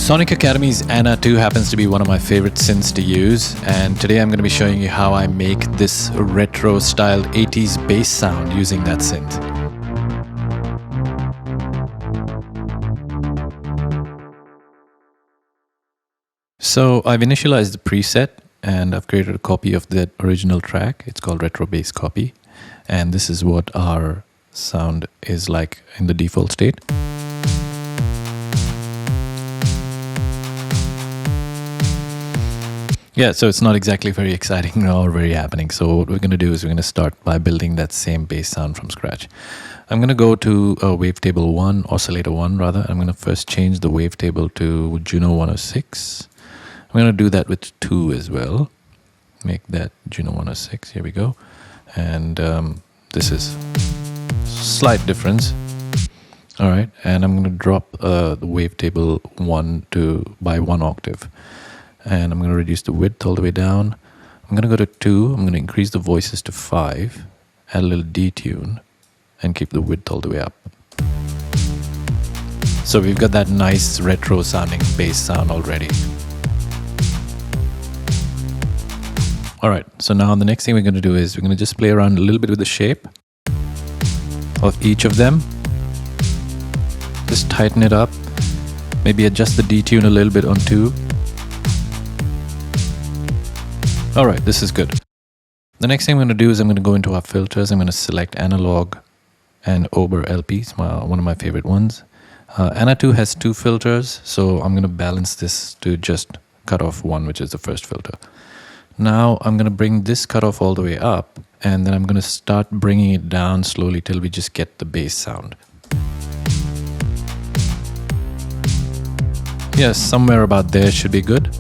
Sonic Academy's Anna 2 happens to be one of my favorite synths to use, and today I'm going to be showing you how I make this retro styled 80s bass sound using that synth. So I've initialized the preset and I've created a copy of that original track. It's called Retro Bass Copy, and this is what our sound is like in the default state. Yeah, so it's not exactly very exciting or very happening. So what we're going to do is we're going to start by building that same bass sound from scratch. I'm going to go to wavetable 1, oscillator 1 rather. I'm going to first change the wavetable to Juno 106. I'm going to do that with 2 as well. Make that Juno 106. Here we go. And this is slight difference. All right, and I'm going to drop the wavetable 1 by 1 octave. And I'm going to reduce the width all the way down. I'm going to go to 2. I'm going to increase the voices to 5. Add a little detune. And keep the width all the way up. So we've got that nice retro sounding bass sound already. Alright, so now the next thing we're going to do is we're going to just play around a little bit with the shape of each of them. Just tighten it up. Maybe adjust the detune a little bit on 2. Alright, this is good. The next thing I'm going to do is I'm going to go into our filters. I'm going to select analog and Ober LPs, one of my favorite ones. Anna 2 has 2 filters, so I'm going to balance this to just cut off 1, which is the first filter. Now I'm going to bring this cutoff all the way up, and then I'm going to start bringing it down slowly till we just get the bass sound. Yes, somewhere about there should be good.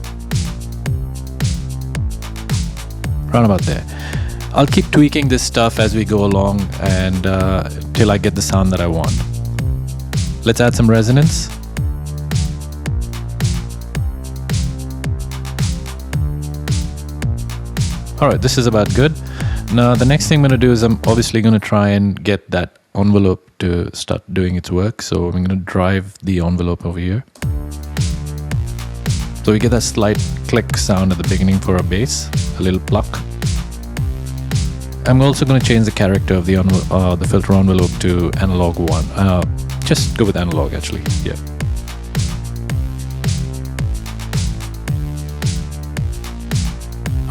Round about there. I'll keep tweaking this stuff as we go along and till I get the sound that I want. Let's add some resonance. Alright, this is about good. Now the next thing I'm going to do is I'm obviously going to try and get that envelope to start doing its work. So I'm going to drive the envelope over here. So we get that slight click sound at the beginning for a bass, a little pluck. I'm also going to change the character of the filter envelope to analog 1. Just go with analog actually, yeah.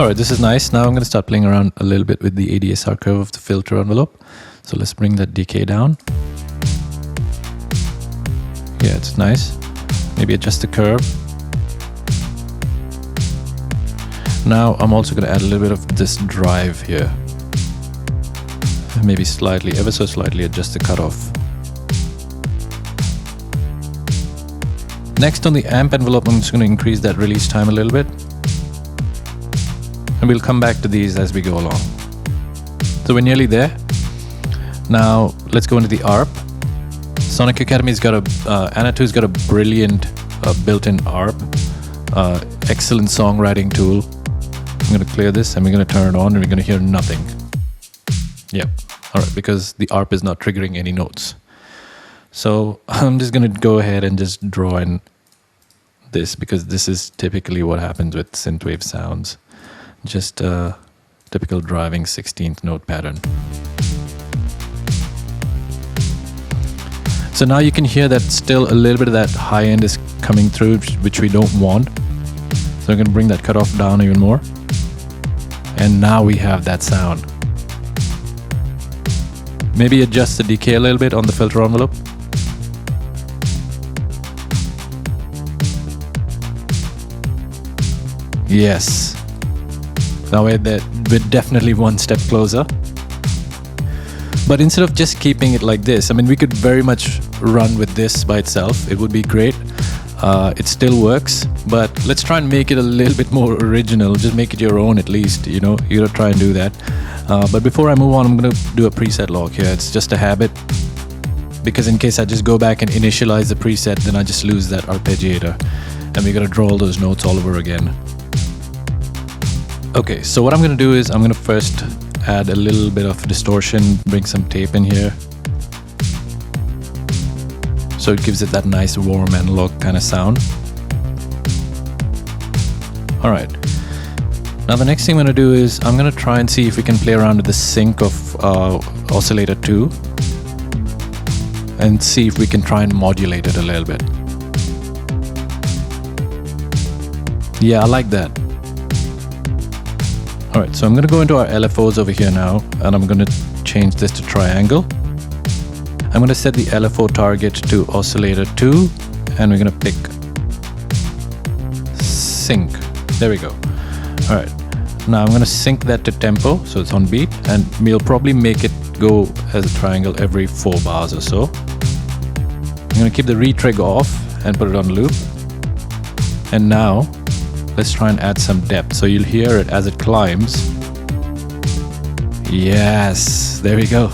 Alright, this is nice. Now I'm going to start playing around a little bit with the ADSR curve of the filter envelope. So let's bring that decay down. Yeah, it's nice. Maybe adjust the curve. Now I'm also going to add a little bit of this drive here. Maybe slightly, ever so slightly adjust the cutoff. Next on the amp envelope, I'm just going to increase that release time a little bit. And we'll come back to these as we go along. So we're nearly there. Now let's go into the ARP. Sonic Academy's got Anna 2's got a brilliant built-in ARP. Excellent songwriting tool. I'm going to clear this and we're going to turn it on and we're going to hear nothing. Yep. Alright, because the ARP is not triggering any notes. So I'm just going to go ahead and just draw in this because this is typically what happens with synthwave sounds. Just a typical driving 16th note pattern. So now you can hear that still a little bit of that high end is coming through, which we don't want. So I'm going to bring that cutoff down even more. And now we have that sound. Maybe adjust the decay a little bit on the filter envelope. Yes. Now we're definitely one step closer. But instead of just keeping it like this, I mean, we could very much run with this by itself. It would be great. It still works, but let's try and make it a little bit more original. Just make it your own at least, you know, you gotta try and do that. But before I move on, I'm gonna do a preset lock here. It's just a habit, because in case I just go back and initialize the preset, then I just lose that arpeggiator and we gotta draw all those notes all over again. Okay, so what I'm gonna do is I'm gonna first add a little bit of distortion, bring some tape in here. So it gives it that nice warm analog kind of sound. All right. Now the next thing I'm going to do is I'm going to try and see if we can play around with the sync of oscillator 2 and see if we can try and modulate it a little bit. Yeah, I like that. All right, so I'm going to go into our LFOs over here now, and I'm going to change this to triangle. I'm going to set the LFO target to oscillator 2, and we're going to pick sync. There we go. All right. Now I'm going to sync that to tempo, so it's on beat, and we'll probably make it go as a triangle every 4 bars or so. I'm going to keep the retrig off and put it on loop. And now let's try and add some depth, so you'll hear it as it climbs. Yes, there we go.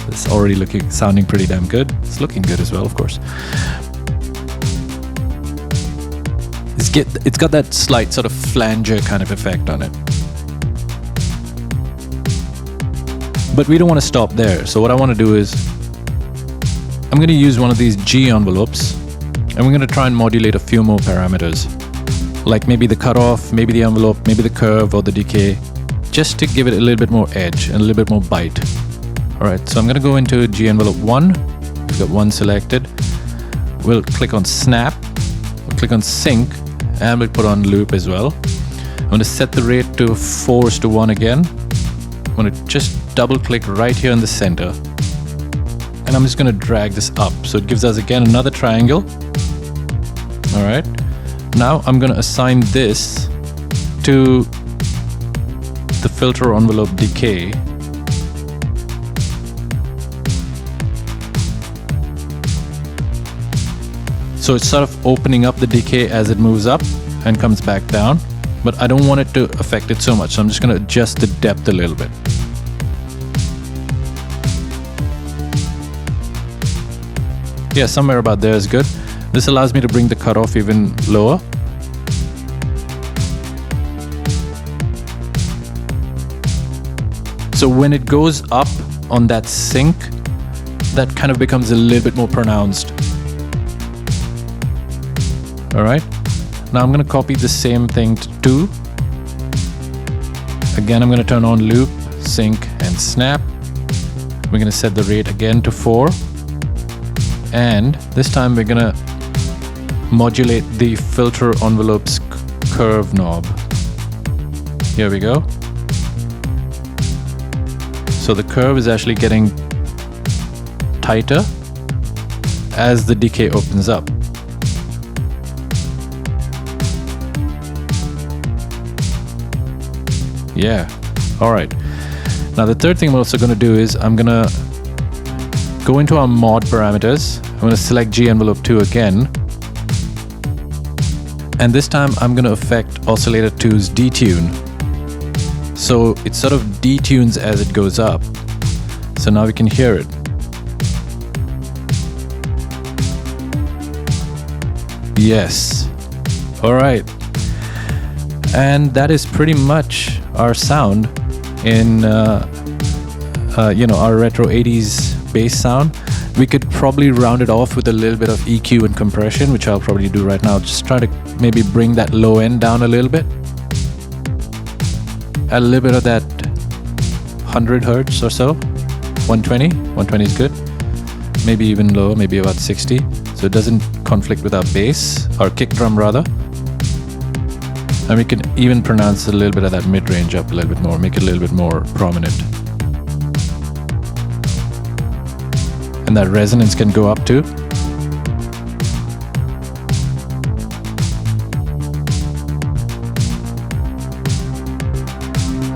It's already sounding pretty damn good. It's looking good as well, of course. It's got that slight sort of flanger kind of effect on it. But we don't want to stop there. So what I want to do is I'm going to use one of these G envelopes, and we're going to try and modulate a few more parameters, like maybe the cutoff, maybe the envelope, maybe the curve or the decay, just to give it a little bit more edge and a little bit more bite. All right, so I'm going to go into G envelope 1. We've got 1 selected. We'll click on snap, we'll click on sync, and we'll put on loop as well. I'm going to set the rate to 4:1 again. I'm going to just double click right here in the center, and I'm just going to drag this up, so it gives us again another triangle. All right, now I'm going to assign this to the filter envelope decay. So it's sort of opening up the decay as it moves up and comes back down, but I don't want it to affect it so much, so I'm just going to adjust the depth a little bit. Yeah, somewhere about there is good. This allows me to bring the cutoff even lower. So when it goes up on that sync, that kind of becomes a little bit more pronounced. All right, now I'm going to copy the same thing to 2. Again, I'm going to turn on loop, sync, and snap. We're going to set the rate again to 4. And this time we're going to modulate the filter envelope's curve knob. Here we go. So the curve is actually getting tighter as the decay opens up. Yeah, all right. Now the third thing I'm also going to do is I'm going to go into our mod parameters. I'm going to select G envelope 2 again. And this time I'm going to affect oscillator 2's detune. So it sort of detunes as it goes up. So now we can hear it. Yes. All right. And that is pretty much our sound in our retro 80s bass sound. We could probably round it off with a little bit of EQ and compression, which I'll probably do right now. Just try to maybe bring that low end down a little bit. Add a little bit of that 100 hertz or so. 120. 120 is good. Maybe even lower, maybe about 60. So it doesn't conflict with our bass, our kick drum rather. And we can even pronounce a little bit of that mid-range up a little bit more, make it a little bit more prominent. And that resonance can go up too.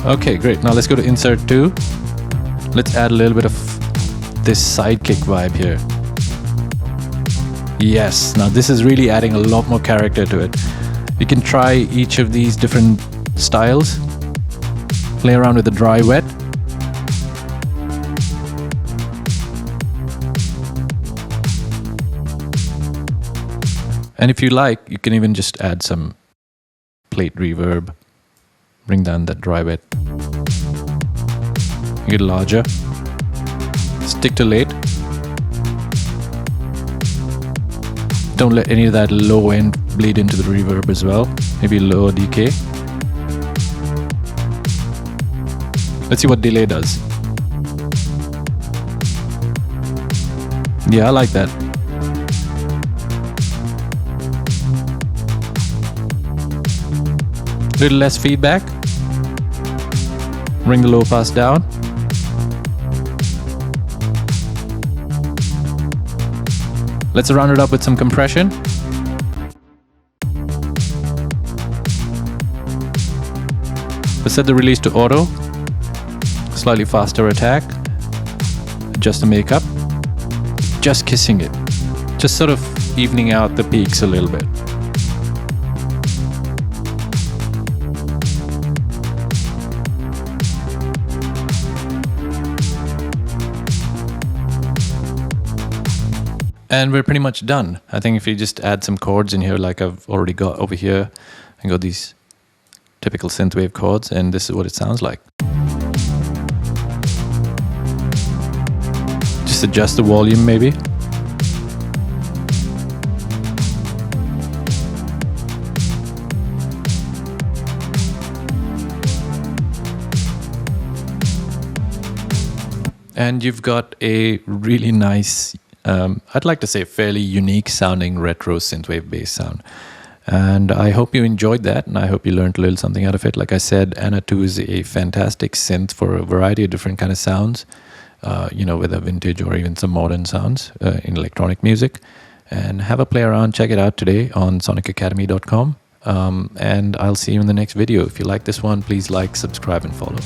Okay, great. Now let's go to insert 2. Let's add a little bit of this sidekick vibe here. Yes, now this is really adding a lot more character to it. You can try each of these different styles. Play around with the dry wet. And if you like, you can even just add some plate reverb. Bring down that dry wet. Make it larger. Stick to late. Don't let any of that low end bleed into the reverb as well. Maybe lower decay. Let's see what delay does. Yeah, I like that. Little less feedback. Bring the low pass down. Let's round it up with some compression. Let's set the release to auto. Slightly faster attack. Adjust the makeup. Just kissing it. Just sort of evening out the peaks a little bit. And we're pretty much done. I think if you just add some chords in here like I've already got over here, I got these typical synthwave chords, and this is what it sounds like. Just adjust the volume maybe. And you've got a really nice, I'd like to say fairly unique sounding retro synthwave bass sound. And I hope you enjoyed that, and I hope you learned a little something out of it. Like I said, Anna 2 is a fantastic synth for a variety of different kind of sounds, whether vintage or even some modern sounds in electronic music. And have a play around, check it out today on sonicacademy.com. And I'll see you in the next video. If you like this one, please like, subscribe, and follow.